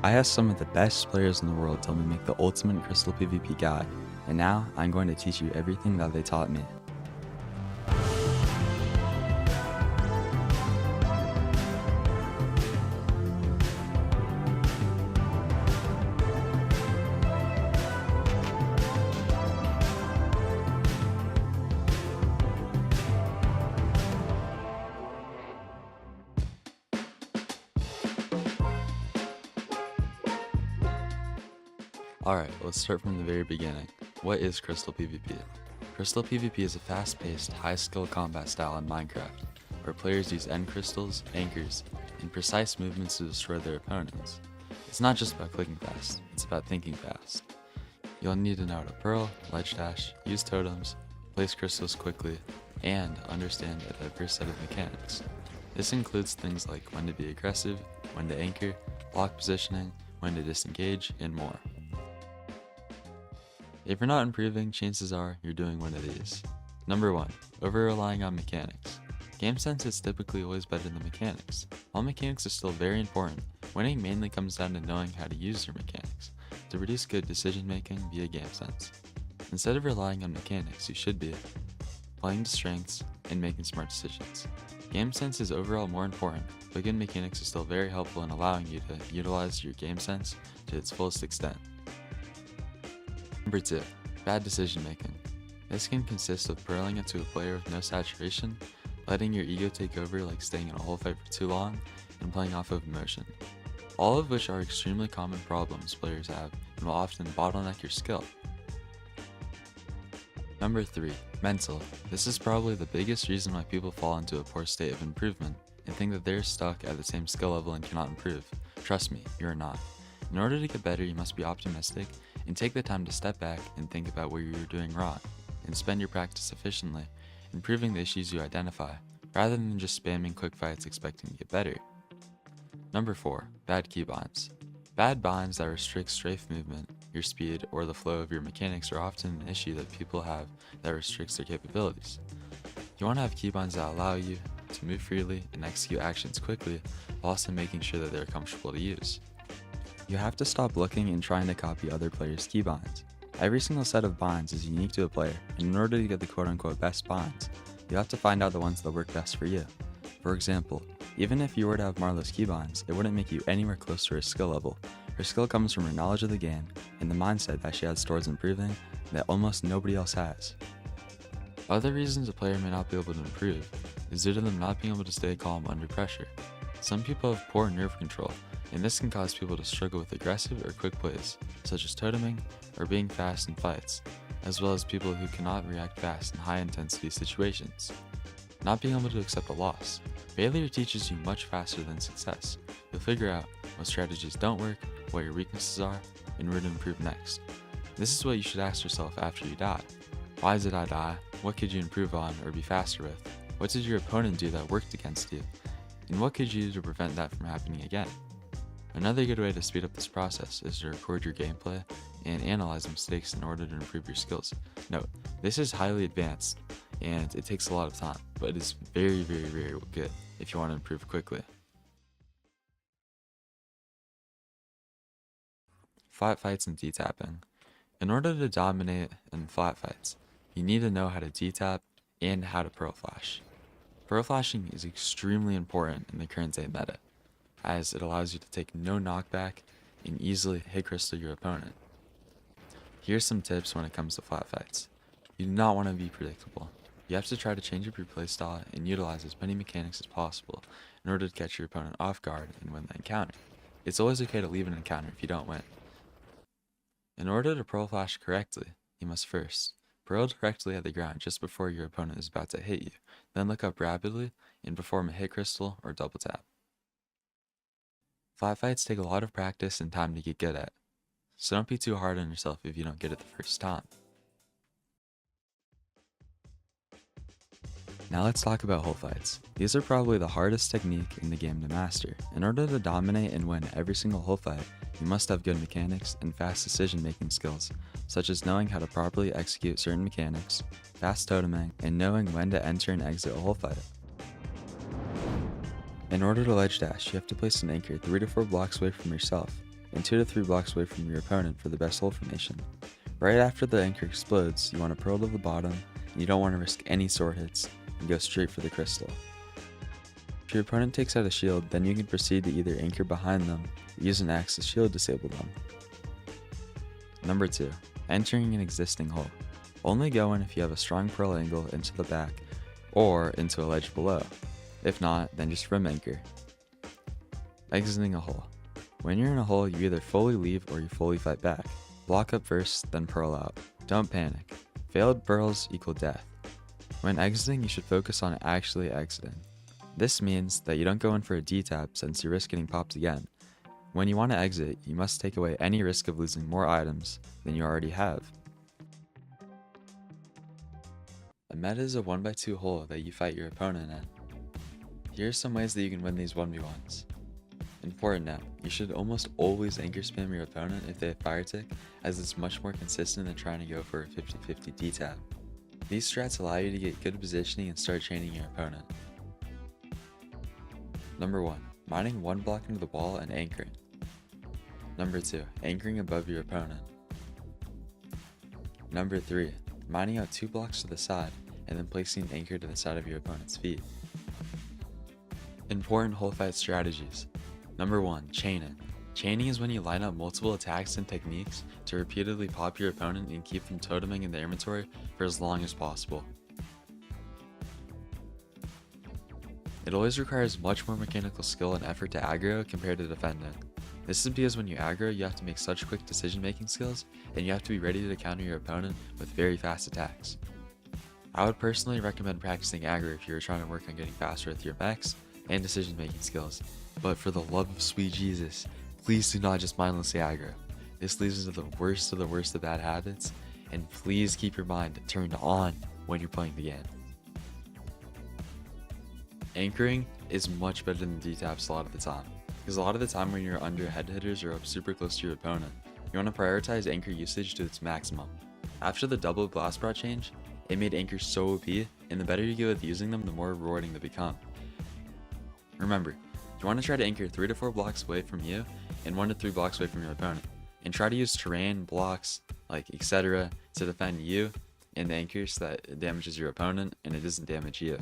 I asked some of the best players in the world to help me make the ultimate Crystal PvP guide, and now I'm going to teach you everything that they taught me. Alright, let's start from the very beginning. What is Crystal PvP? Crystal PvP is a fast-paced, high-skill combat style in Minecraft, where players use end crystals, anchors, and precise movements to destroy their opponents. It's not just about clicking fast, it's about thinking fast. You'll need to know how to pearl, ledge dash, use totems, place crystals quickly, and understand a diverse set of mechanics. This includes things like when to be aggressive, when to anchor, block positioning, when to disengage, and more. If you're not improving, chances are you're doing one of these. Number 1. Over-relying on mechanics. Game sense is typically always better than mechanics. While mechanics are still very important, winning mainly comes down to knowing how to use your mechanics to produce good decision making via game sense. Instead of relying on mechanics, you should be playing to strengths and making smart decisions. Game sense is overall more important, but good mechanics are still very helpful in allowing you to utilize your game sense to its fullest extent. Number 2. Bad decision making. This can consist of pearling into a player with no saturation, letting your ego take over like staying in a whole fight for too long, and playing off of emotion. All of which are extremely common problems players have and will often bottleneck your skill. Number 3. Mental. This is probably the biggest reason why people fall into a poor state of improvement and think that they're stuck at the same skill level and cannot improve. Trust me, you're not. In order to get better, you must be optimistic and take the time to step back and think about where you're doing wrong, and spend your practice efficiently, improving the issues you identify, rather than just spamming quick fights expecting to get better. Number 4. Bad keybinds. Bad binds that restrict strafe movement, your speed, or the flow of your mechanics are often an issue that people have that restricts their capabilities. You want to have keybinds that allow you to move freely and execute actions quickly, while also making sure that they're comfortable to use. You have to stop looking and trying to copy other players' keybinds. Every single set of binds is unique to a player, and in order to get the quote-unquote best binds, you have to find out the ones that work best for you. For example, even if you were to have Marlo's keybinds, it wouldn't make you anywhere close to her skill level. Her skill comes from her knowledge of the game and the mindset that she has towards improving that almost nobody else has. Other reasons a player may not be able to improve is due to them not being able to stay calm under pressure. Some people have poor nerve control, and this can cause people to struggle with aggressive or quick plays, such as toteming or being fast in fights, as well as people who cannot react fast in high-intensity situations. Not being able to accept a loss. Failure teaches you much faster than success. You'll figure out what strategies don't work, what your weaknesses are, and where to improve next. This is what you should ask yourself after you die. Why did I die? What could you improve on or be faster with? What did your opponent do that worked against you? And what could you do to prevent that from happening again? Another good way to speed up this process is to record your gameplay and analyze mistakes in order to improve your skills. Note, this is highly advanced and it takes a lot of time, but it is very, very, very good if you want to improve quickly. Flat fights and D-tapping. In order to dominate in flat fights, you need to know how to D-tap and how to pearl flash. Pearl flashing is extremely important in the current day meta, as it allows you to take no knockback and easily hit crystal your opponent. Here's some tips when it comes to flat fights. You do not want to be predictable. You have to try to change up your playstyle and utilize as many mechanics as possible in order to catch your opponent off guard and win the encounter. It's always okay to leave an encounter if you don't win. In order to pearl flash correctly, you must first pearl directly at the ground just before your opponent is about to hit you, then look up rapidly and perform a hit crystal or double tap. Flat fights take a lot of practice and time to get good at, so don't be too hard on yourself if you don't get it the first time. Now let's talk about whole fights. These are probably the hardest technique in the game to master. In order to dominate and win every single whole fight, you must have good mechanics and fast decision making skills, such as knowing how to properly execute certain mechanics, fast toteming, and knowing when to enter and exit a whole fight. In order to ledge dash, you have to place an anchor 3 to 4 blocks away from yourself. and 2 to 3 blocks away from your opponent for the best hold formation. Right after the anchor explodes, you want to pearl to the bottom, and you don't want to risk any sword hits, and go straight for the crystal. If your opponent takes out a shield, then you can proceed to either anchor behind them or use an axe to shield disable them. Number 2. Entering an existing hole. Only go in if you have a strong pearl angle into the back or into a ledge below. If not, then just rim anchor. Exiting a hole. When you're in a hole, you either fully leave or you fully fight back. Block up first, then pearl out. Don't panic. Failed pearls equal death. When exiting, you should focus on actually exiting. This means that you don't go in for a D-tap since you risk getting popped again. When you want to exit, you must take away any risk of losing more items than you already have. A meta is a 1x2 hole that you fight your opponent in. Here are some ways that you can win these 1v1s. Important note, you should almost always anchor spam your opponent if they have fire tick, as it's much more consistent than trying to go for a 50-50 D-tap. These strats allow you to get good positioning and start chaining your opponent. Number 1. Mining one block into the wall and anchoring. Number 2. Anchoring above your opponent. Number 3. Mining out 2 blocks to the side and then placing an anchor to the side of your opponent's feet. Important hole fight strategies. Number 1. Chaining. Chaining is when you line up multiple attacks and techniques to repeatedly pop your opponent and keep them toteming in their inventory for as long as possible. It always requires much more mechanical skill and effort to aggro compared to defending. This is because when you aggro, you have to make such quick decision making skills, and you have to be ready to counter your opponent with very fast attacks. I would personally recommend practicing aggro if you are trying to work on getting faster with your mechs and decision making skills, but for the love of sweet Jesus, please do not just mindlessly aggro. This leads to the worst of bad habits, and please keep your mind turned on when you're playing the game. Anchoring is much better than D-taps a lot of the time, because a lot of the time when you're under head hitters or up super close to your opponent, you want to prioritize anchor usage to its maximum. After the double blast brought change, it made anchors so OP, and the better you get with using them, the more rewarding they become. Remember, you want to try to anchor 3 to 4 blocks away from you and 1 to 3 blocks away from your opponent, and try to use terrain, blocks, like etc. to defend you and the anchors so that it damages your opponent and it doesn't damage you.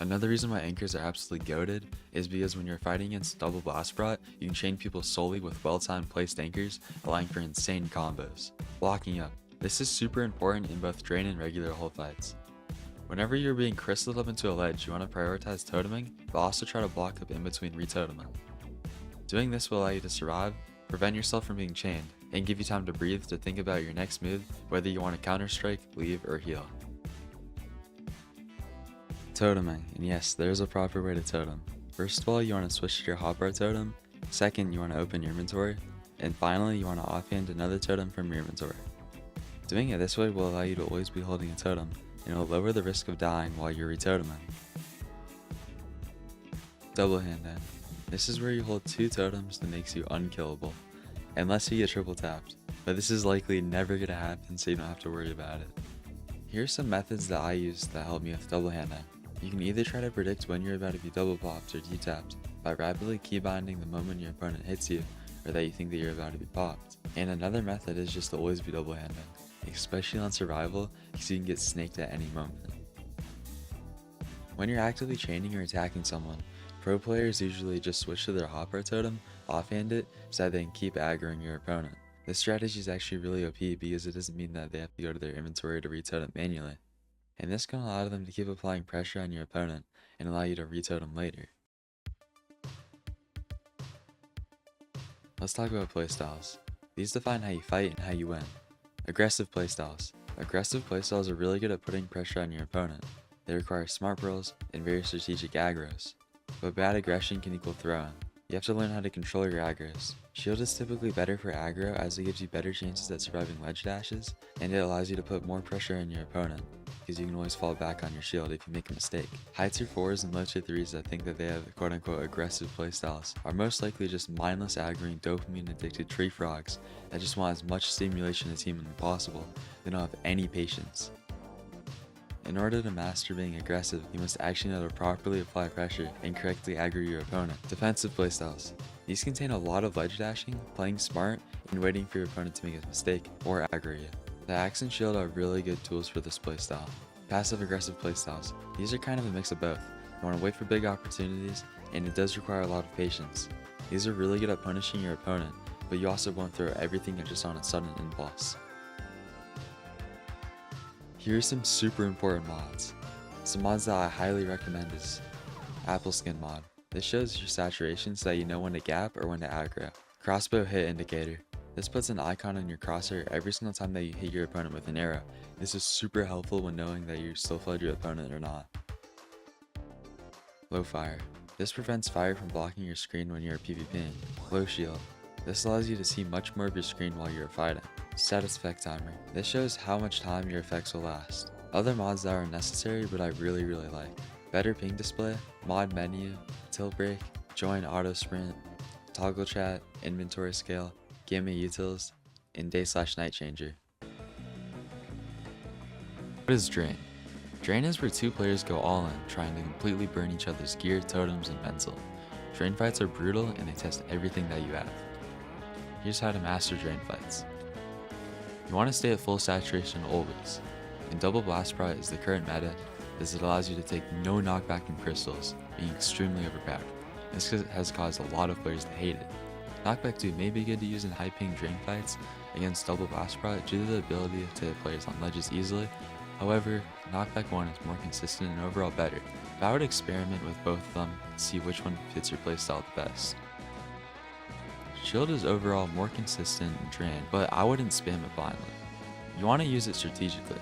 Another reason why anchors are absolutely goated is because when you're fighting against double blast brought, you can chain people solely with well-timed placed anchors, allowing for insane combos. Blocking up. This is super important in both drain and regular hole fights. Whenever you're being crystalled up into a ledge, you want to prioritize toteming, but also try to block up in between retoteming. Doing this will allow you to survive, prevent yourself from being chained, and give you time to breathe to think about your next move, whether you want to counter strike, leave, or heal. Toteming, and yes, there's a proper way to totem. First of all, you want to switch to your hotbar totem, second, you want to open your inventory, and finally, you want to offhand another totem from your inventory. Doing it this way will allow you to always be holding a totem, and it will lower the risk of dying while you're retoteming. Double hand in. This is where you hold 2 totems that makes you unkillable, unless you get triple tapped, but this is likely never going to happen, so you don't have to worry about it. Here are some methods that I use that help me with double hand in. You can either try to predict when you're about to be double popped or D-tapped by rapidly keybinding the moment your opponent hits you or that you think that you're about to be popped. And another method is just to always be double handing, especially on survival because you can get snaked at any moment. When you're actively chaining or attacking someone, pro players usually just switch to their hotbar totem, offhand it, so that they can keep aggroing your opponent. This strategy is actually really OP because it doesn't mean that they have to go to their inventory to retotem manually, and this can allow them to keep applying pressure on your opponent and allow you to retotem later. Let's talk about playstyles. These define how you fight and how you win. Aggressive playstyles. Aggressive playstyles are really good at putting pressure on your opponent. They require smart pearls and very strategic aggros. But bad aggression can equal throwing. You have to learn how to control your aggros. Shield is typically better for aggro as it gives you better chances at surviving ledge dashes, and it allows you to put more pressure on your opponent, because you can always fall back on your shield if you make a mistake. High tier 4s and low tier 3s that think that they have quote unquote aggressive playstyles are most likely just mindless aggroing dopamine addicted tree frogs that just want as much stimulation as humanly possible. They don't have any patience. In order to master being aggressive, you must actually know to properly apply pressure and correctly aggro your opponent. Defensive playstyles. These contain a lot of ledge dashing, playing smart, and waiting for your opponent to make a mistake or aggro you. The axe and shield are really good tools for this playstyle. Passive aggressive playstyles. These are kind of a mix of both. You want to wait for big opportunities, and it does require a lot of patience. These are really good at punishing your opponent, but you also won't throw everything just on a sudden impulse. Here are some super important mods. Some mods that I highly recommend is Apple Skin mod. This shows your saturation so that you know when to gap or when to aggro. Crossbow hit indicator. This puts an icon on your crosshair every single time that you hit your opponent with an arrow. This is super helpful when knowing that you slow flowed your opponent or not. Low fire. This prevents fire from blocking your screen when you're PvPing. Low shield. This allows you to see much more of your screen while you're fighting. Status effect timer. This shows how much time your effects will last. Other mods that are necessary but I really like. Better ping display, mod menu, tilt break, join auto sprint, toggle chat, inventory scale, gamma utils, and day/night changer. What is Drain? Drain is where two players go all in, trying to completely burn each other's gear, totems, and pencil. Drain fights are brutal and they test everything that you have. Here's how to master Drain fights. You want to stay at full saturation always. And Double Blast Prot is the current meta, as it allows you to take no knockback from crystals, being extremely overpowered. This has caused a lot of players to hate it. Knockback 2 may be good to use in high ping Drain fights against Double Blast Prot due to the ability to hit players on ledges easily. However, Knockback 1 is more consistent and overall better, but I would experiment with both of them and see which one fits your playstyle the best. Shield is overall more consistent in Drain, but I wouldn't spam it blindly. You want to use it strategically.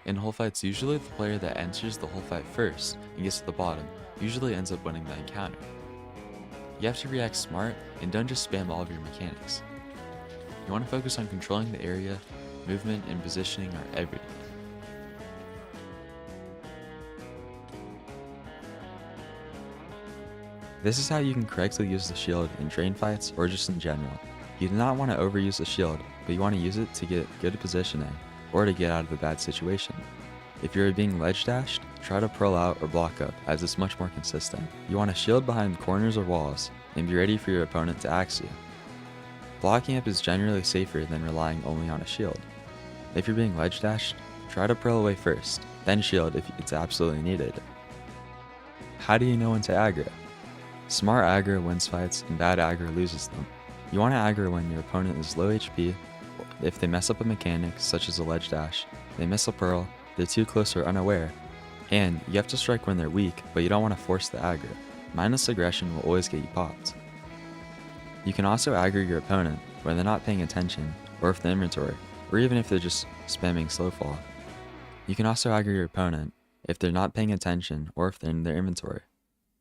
In whole fights, usually the player that enters the whole fight first and gets to the bottom usually ends up winning the encounter. You have to react smart and don't just spam all of your mechanics. You want to focus on controlling the area, movement and positioning are everything. This is how you can correctly use the shield in Drain fights or just in general. You do not want to overuse the shield, but you want to use it to get good positioning or to get out of a bad situation. If you're being ledge dashed, try to pearl out or block up as it's much more consistent. You want to shield behind corners or walls and be ready for your opponent to axe you. Blocking up is generally safer than relying only on a shield. If you're being ledge dashed, try to pearl away first, then shield if it's absolutely needed. How do you know when to aggro? Smart aggro wins fights and bad aggro loses them. You want to aggro when your opponent is low HP, if they mess up a mechanic such as a ledge dash, they miss a pearl, they're too close or unaware, and you have to strike when they're weak, but you don't want to force the aggro. Mindless aggression will always get you popped. You can also aggro your opponent when they're not paying attention, or if the inventory, or even if they're just spamming slow fall. You can also aggro your opponent if they're not paying attention or if they're in their inventory.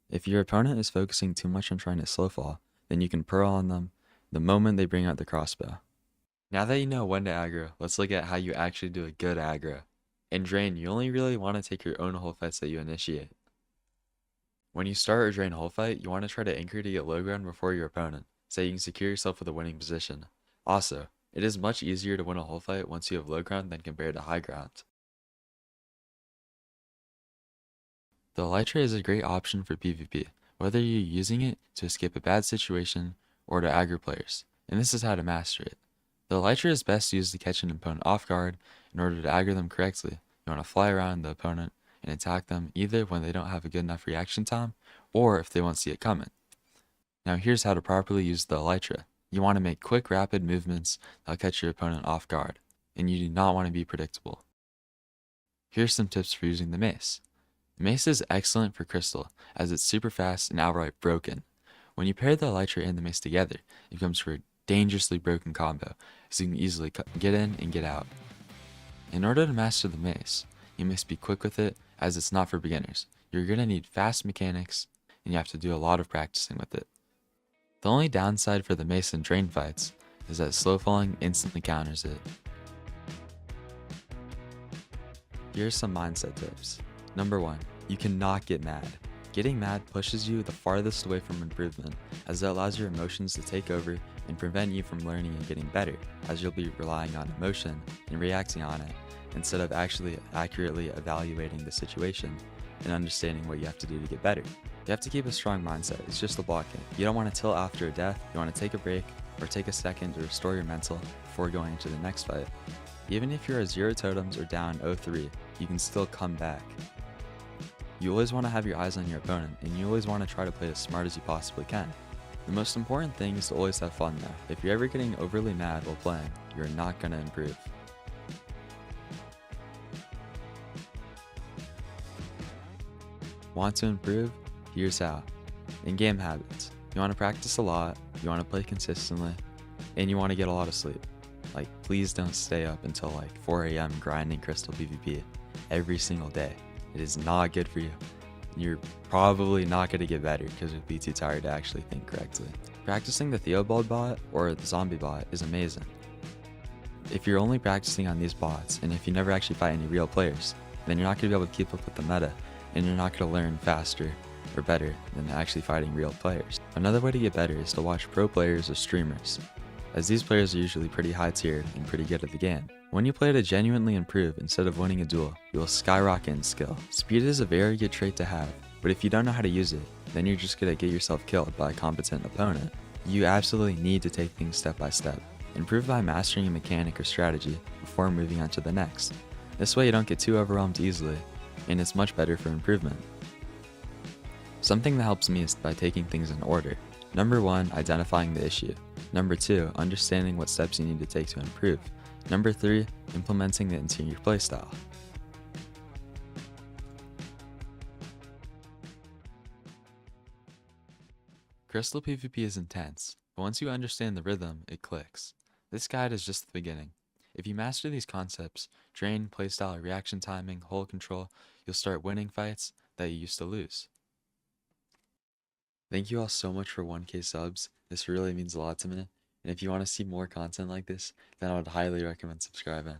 If your opponent is focusing too much on trying to slow fall, then you can pearl on them the moment they bring out the crossbow. Now that you know when to aggro, let's look at how you actually do a good aggro. In Drain, you only really want to take your own whole fights that you initiate. When you start a Drain whole fight, you want to try to anchor to get low ground before your opponent, so you can secure yourself with a winning position. Also, it is much easier to win a whole fight once you have low ground than compared to high ground. The Elytra is a great option for PvP, whether you're using it to escape a bad situation or to aggro players, and this is how to master it. The Elytra is best used to catch an opponent off guard in order to aggro them correctly. You want to fly around the opponent and attack them either when they don't have a good enough reaction time or if they won't see it coming. Now here's how to properly use the Elytra. You want to make quick rapid movements that'll catch your opponent off guard, and you do not want to be predictable. Here's some tips for using the mace. The mace is excellent for crystal as it's super fast and outright broken. When you pair the Elytra and the mace together, it becomes for a dangerously broken combo, so you can easily get in and get out. In order to master the mace, you must be quick with it as it's not for beginners. You're going to need fast mechanics and you have to do a lot of practicing with it. The only downside for the mace in Drain fights is that slow falling instantly counters it. Here are some mindset tips. Number 1, you cannot get mad. Getting mad pushes you the farthest away from improvement, as it allows your emotions to take over and prevent you from learning and getting better, as you'll be relying on emotion and reacting on it, instead of actually accurately evaluating the situation and understanding what you have to do to get better. You have to keep a strong mindset, it's just a blocking. You don't want to tilt after a death, you want to take a break, or take a second to restore your mental before going into the next fight. Even if you're at 0 totems or down 0-3, you can still come back. You always want to have your eyes on your opponent, and you always want to try to play as smart as you possibly can. The most important thing is to always have fun though. If you're ever getting overly mad while playing, you're not going to improve. Want to improve? Here's how. In-game habits. You want to practice a lot, you want to play consistently, and you want to get a lot of sleep. Like, please don't stay up until like 4 AM grinding Crystal PvP every single day. It is not good for you. You're probably not going to get better because you'll be too tired to actually think correctly. Practicing the Theobald bot or the zombie bot is amazing. If you're only practicing on these bots, and if you never actually fight any real players, then you're not going to be able to keep up with the meta, and you're not going to learn faster or better than actually fighting real players. Another way to get better is to watch pro players or streamers, as these players are usually pretty high tiered and pretty good at the game. When you play to genuinely improve instead of winning a duel, you will skyrocket in skill. Speed is a very good trait to have, but if you don't know how to use it, then you're just going to get yourself killed by a competent opponent. You absolutely need to take things step by step. Improve by mastering a mechanic or strategy before moving on to the next. This way you don't get too overwhelmed easily, and it's much better for improvement. Something that helps me is by taking things in order. Number 1, identifying the issue. Number 2, understanding what steps you need to take to improve. Number 3, implementing it into your playstyle. Crystal PvP is intense, but once you understand the rhythm, it clicks. This guide is just the beginning. If you master these concepts, drain, playstyle, reaction timing, hold control, you'll start winning fights that you used to lose. Thank you all so much for 1K subs. This really means a lot to me. And if you want to see more content like this, then I would highly recommend subscribing.